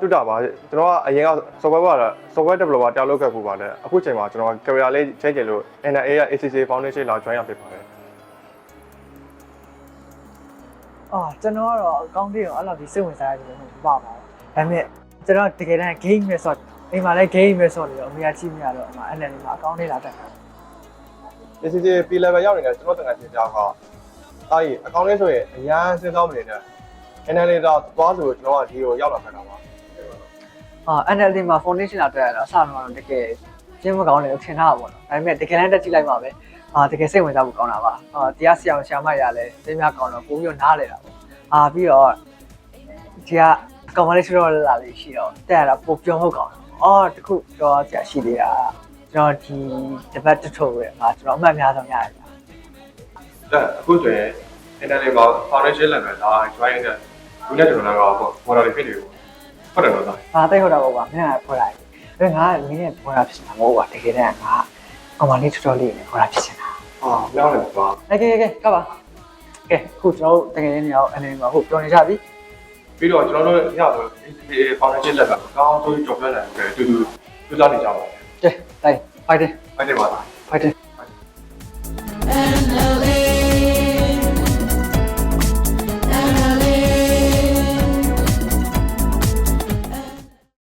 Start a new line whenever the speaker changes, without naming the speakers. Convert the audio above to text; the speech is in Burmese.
တူတာပါကျွန်တော်ကအရင်က software developer တယောက်လုပ်ခဲ့ပူပါတယ်အခုချိန်မှာကျွန်တော် career လေး change လို့ NNA ရဲ့ ACC Foundation လာ join ရဖြစ်ပါတယ်
ကျွန်တော်ကတော့အကောင့်တွေတော့အဲ့လိုဒီစိတ်ဝင်စားရတယ်မပါပါဘူးဒါပေမဲ့ကျွန်တော်တကယ်တမ်း game ပဲဆိုတော့အိမ်မှာလည်း game ပဲဆိုတော့အမေကချိမရတော့အမ NNA မှာအကောင့်တွေလာတက်တာ
ACC P level ရောက်နေတယ်ကျွန်တော်တကယ်ချင်းကြောက်ကအဲ့အကောင့်လေးဆိုရင်အများစဉ်းစားမနေနဲ့ NNA တော့သွားဆိုကျွန်တော်ကဒီကိုရောက်လာခဲ့တာပါ
NLD မှာ foundation လာတက်ရတော့အစတော့တကယ်ကျင်းမကောင်းတယ်လို့ထင်တာပေါ့နော်ဒါပေမဲ့တကယ်တမ်းတက်ကြည့်လိုက်ပါပဲတကယ်စိတ်ဝင်စားဖို့ကောင်းတာပါတရားဆရာမရလဲသိများကောင်းတော့ပို့ပြီးတော့နားလေတာပေါ့ပြီးတော့ဒီကကောင်မလေးရှိတော့လာလေးရှိတော့တက်ရတာပို့ပြောဟုတ်ကောင်းတခုတော့ဆရာရှိသေးတာကျွန်တော်ဒီတပတ်တစ်ထုပ်ရဲ့ကျွန်တော်အမှတ်အများဆုံးရတယ်
အခုဆိုရင် NNA မှာ foundation level ဒါ join တဲ့လူနဲ့ကျွန်တော်ကတော့ပေါ်တာဖြစ်နေဘူးဟုတ်တယ်နော်
တိတ်ဟုတ်တာပေါ့ကွာမင်းကပေါ်လာတယ်ငါကမင်းနဲ့ပေါ်တာဖြစ်နေတာမဟုတ်ပါတကယ်တမ်းငါကောင်မလေးတော်တော်လေးနဲ့ပေါ်တာဖြစ်နေတာ
ပြောင်းတယ်ကွာ
ကဲကပါခုကျွန်တော်တကယ်လေးနေအောင်အနေနဲ့ဟုတ်ပြောနေကြပြီ
ပြီးတော့ကျွန်တော်တို့ရတော့ ACA foundation level ကောင်းဆိုးကြော်ပြလာတယ်တူတူကြိုးစားနေကြပါမယ်
ကဲတိုင်ဖိုက်တယ်
ပါ